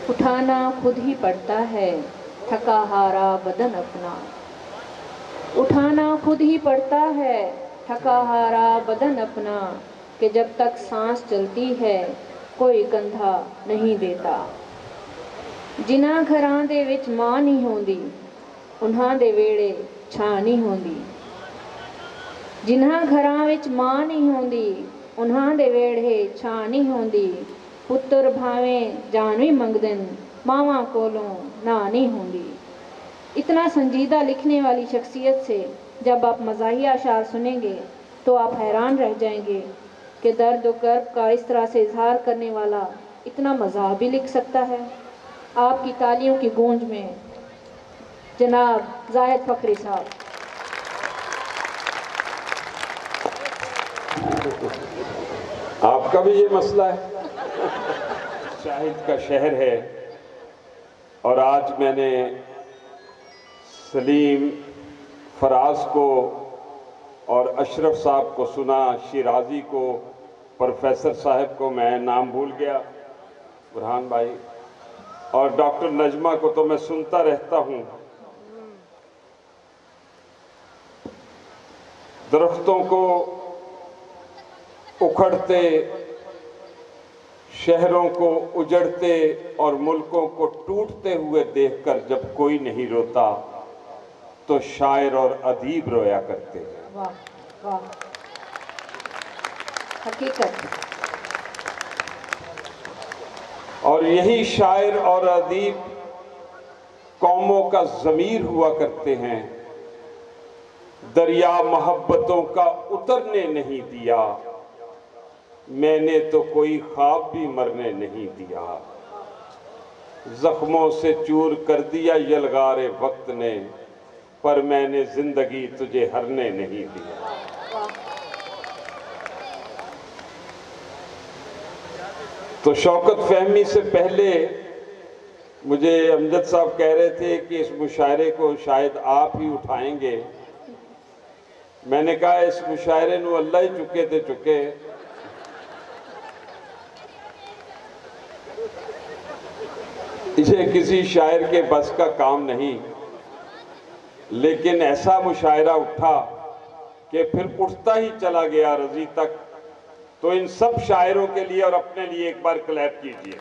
उठाना खुद ही पड़ता है थका हारा बदन अपना। उठाना खुद ही पड़ता है थका हारा बदन अपना, कि जब तक सांस चलती है कोई कंधा नहीं देता। जिन्हां घरां दे विच मां नहीं होंदी उन्हां दे वेड़े छां नहीं होंदी। जिन्हां घरां विच मां नहीं होंदी उन्हां दे वेड़े छां नहीं होंदी। पुत्र भावें जान भी मंगदन मावां कोलों ना नहीं होंदी। इतना संजीदा लिखने वाली शख्सियत से जब आप मज़ाहिया अशार सुनेंगे तो आप हैरान रह जाएंगे कि दर्द व कर्ब का इस तरह से इजहार करने वाला इतना मज़ाह भी लिख सकता है। आपकी तालियों की गूंज में जनाब जाहिद फखरी साहब। आपका भी ये मसला है। शाहिद का शहर है और आज मैंने सलीम फराज को और अशरफ साहब को सुना, शिराजी को, प्रोफेसर साहब को मैं नाम भूल गया, बुरहान भाई, और डॉक्टर नजमा को तो मैं सुनता रहता हूँ। दरख्तों को उखड़ते, शहरों को उजड़ते और मुल्कों को टूटते हुए देखकर जब कोई नहीं रोता तो शायर और अदीब रोया करते हैं। वाह वाह, हकीकत। और यही शायर और अदीब कौमों का ज़मीर हुआ करते हैं। दरिया मोहब्बतों का उतरने नहीं दिया, मैंने तो कोई ख्वाब भी मरने नहीं दिया। जख्मों से चूर कर दिया यलगारे वक्त ने, पर मैंने जिंदगी तुझे हरने नहीं दिया। तो शौकत फहमी से पहले मुझे अमजद साहब कह रहे थे कि इस मुशायरे को शायद आप ही उठाएंगे। मैंने कहा इस मुशायरे नू अल्लाह ही चुके थे चुके। इसे किसी शायर के बस का काम नहीं, लेकिन ऐसा मुशायरा उठा कि फिर उठता ही चला गया रजी तक। तो इन सब शायरों के लिए और अपने लिए एक बार क्लैप कीजिए।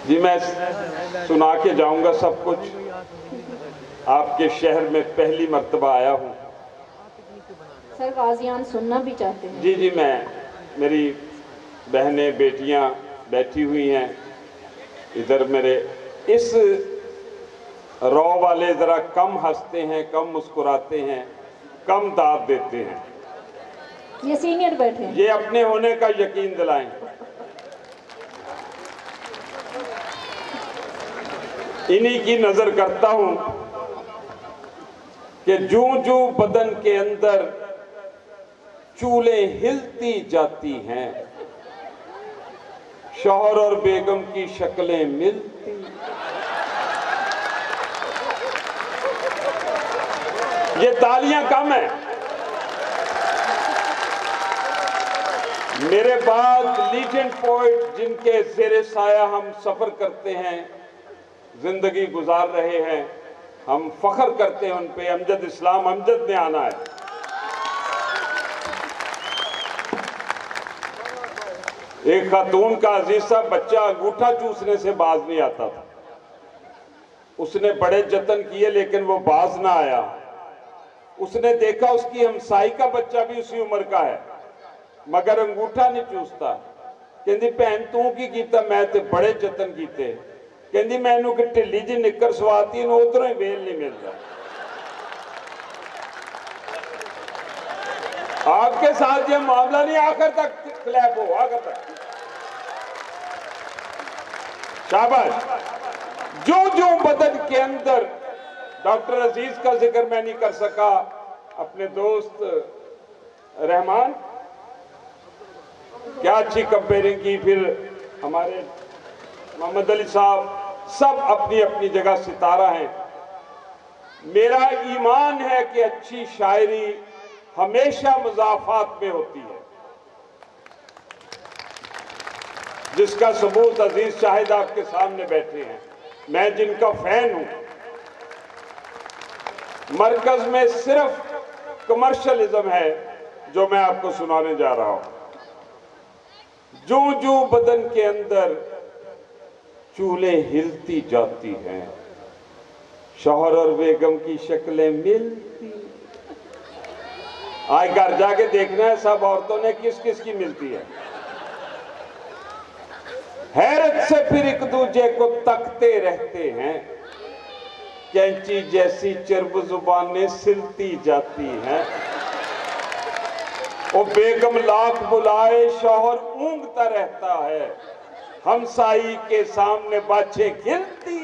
जी मैं सुना के जाऊंगा सब कुछ। आपके शहर में पहली मर्तबा आया हूं। सर गाजियान सुनना भी चाहते हैं? जी जी, मेरी बहनें बेटियां बैठी हुई हैं इधर। मेरे इस रौ वाले ज़रा कम हंसते हैं, कम मुस्कुराते हैं, कम दाद देते हैं। ये सीनियर बैठे हैं। ये अपने होने का यकीन दिलाएं। इन्हीं की नजर करता हूं कि जूं जूं बदन के अंदर चूलें हिलती जाती हैं, शौहर और बेगम की शक्लें मिलती। ये तालियां कम है। मेरे बाद लीजेंड पोइट जिनके ज़ेरे साया हम सफर करते हैं, जिंदगी गुजार रहे हैं, हम फख्र करते हैं उन पे। अमजद इस्लाम अमजद ने आना है। एक खातून का अजीज सा बच्चा अंगूठा चूसने से बाज नहीं आता था। उसने बड़े जतन किए लेकिन वो बाज ना आया। उसने देखा उसकी हमसाई का बच्चा भी उसी उम्र का है मगर अंगूठा नहीं चूसता। कहती भैन तू की कीता? मैं ते बड़े जतन कीते। कहती मैनू कि ढिली जी निक्कर सवाती उधरों ही वेल नहीं मिलता। आपके साथ ये मामला नहीं, आखिर तक क्लैप हो, आखिर तक शाबाश। जो जो बदन के अंदर, डॉक्टर अजीज का जिक्र मैं नहीं कर सका, अपने दोस्त रहमान, क्या अच्छी कंपेयरिंग की। फिर हमारे मोहम्मद अली साहब, सब अपनी अपनी जगह सितारा हैं। मेरा ईमान है कि अच्छी शायरी हमेशा मुज़ाफ़ात में होती है, जिसका सबूत अजीज शाहिद आपके सामने बैठे हैं। मैं जिनका फैन हूं, मरकज में सिर्फ कमर्शियलिज्म है जो मैं आपको सुनाने जा रहा हूं। जो जो बदन के अंदर चूल्हे हिलती जाती हैं, शौहर और बेगम की शक्लें मिलती। आज घर जाके देखना है सब औरतों ने किस किस की मिलती है। हैरत से फिर एक दूजे को तकते रहते हैं, कैंची जैसी चर्ब जुबानें सिलती जाती हैं। वो बेगम लाख बुलाए शौहर ऊंघता रहता है, हमसाई के सामने बाछे खिलती